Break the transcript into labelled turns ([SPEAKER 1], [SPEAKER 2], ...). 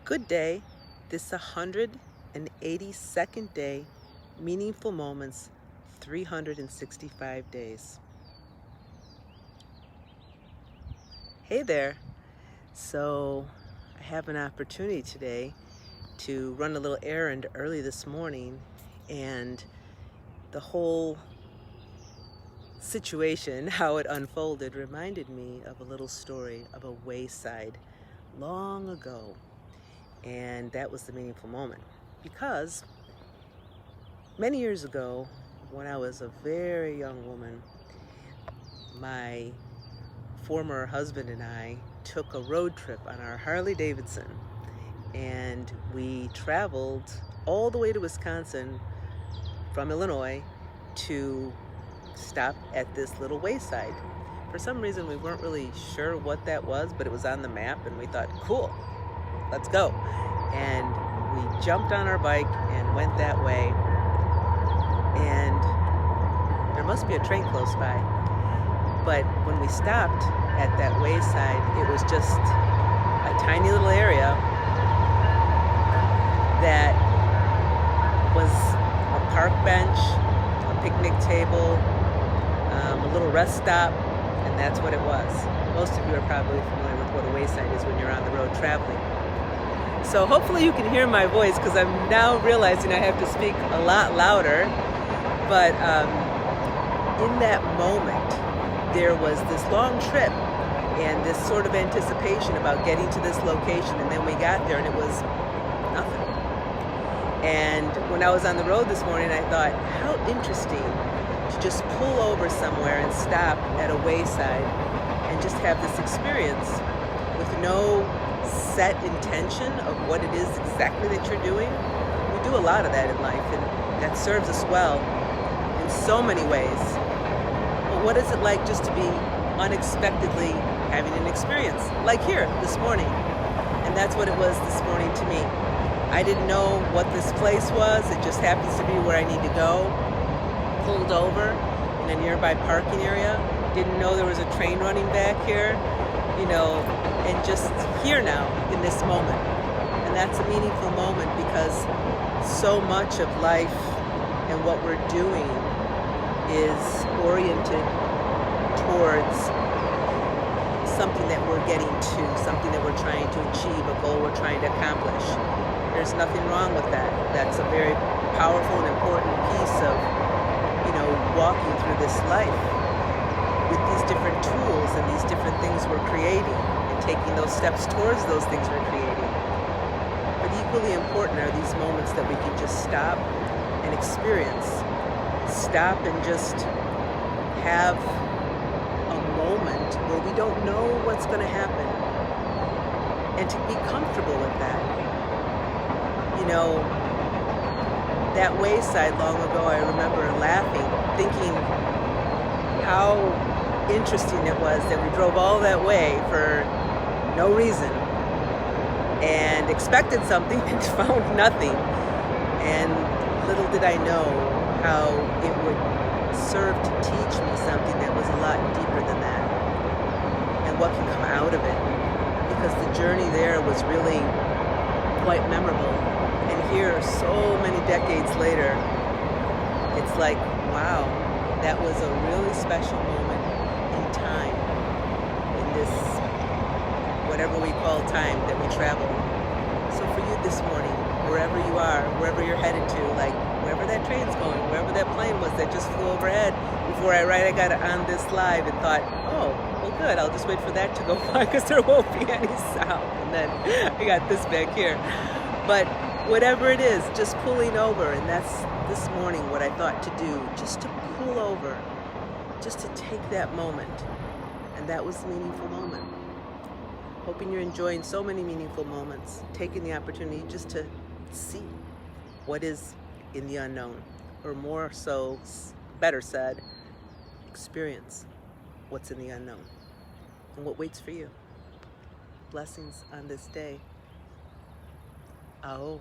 [SPEAKER 1] Good day. This 182nd day, meaningful moments, 365 days. Hey there. So I have an opportunity today to run a little errand early this morning, and the whole situation, how it unfolded, reminded me of a little story of a wayside long ago. And that was the meaningful moment, because many years ago, when I was a very young woman, my former husband and I took a road trip on our Harley Davidson, and we traveled all the way to Wisconsin from Illinois to stop at this little wayside. For some reason, we weren't really sure what that was, but it was on the map, and we thought, cool, let's go. And we jumped on our bike and went that way. And there must be a train close by. But when we stopped at that wayside, it was just a tiny little area that was a park bench, a picnic table, a little rest stop, and that's what it was. Most of you are probably familiar with what a wayside is when you're on the road traveling. So hopefully you can hear my voice, because I'm now realizing I have to speak a lot louder. But in that moment, there was this long trip and this sort of anticipation about getting to this location, and then we got there and it was nothing. And when I was on the road this morning, I thought, how interesting to just pull over somewhere and stop at a wayside and just have this experience with no set intention of what it is exactly that you're doing. We do a lot of that in life, and that serves us well in so many ways. But what is it like just to be unexpectedly having an experience, like here this morning? And that's what it was this morning to me. I didn't know what this place was. It just happens to be where I need to go. Pulled over in a nearby parking area. Didn't know there was a train running back here, and just here now in this moment. And that's a meaningful moment, because so much of life and what we're doing is oriented towards something that we're getting to, something that we're trying to achieve, a goal we're trying to accomplish. There's nothing wrong with that. That's a very powerful and important piece of, walking through this life with these different tools and these different things we're creating, and taking those steps towards those things we're creating. But equally important are these moments that we can just stop and experience. Stop and just have a moment where we don't know what's going to happen, and to be comfortable with that. That wayside long ago, I remember laughing, thinking how interesting it was that we drove all that way for no reason and expected something and found nothing. And little did I know how it would serve to teach me something that was a lot deeper than that, and what can come out of it, because the journey there was really quite memorable. And here, so many decades later, it's like, wow, that was a really special moment in time, in this, whatever we call time that we travel. So for you this morning, wherever you are, wherever you're headed to, like wherever that train's going, wherever that plane was that just flew overhead, before I got on this live and thought, oh, well good, I'll just wait for that to go by, because there won't be any sound. And then I got this back here. But whatever it is, just pulling over. And that's this morning what I thought to do, just to pull over, just to take that moment. And that was a meaningful moment. Hoping you're enjoying so many meaningful moments, taking the opportunity just to see what is in the unknown, or more so, better said, experience what's in the unknown and what waits for you. Blessings on this day. Aho.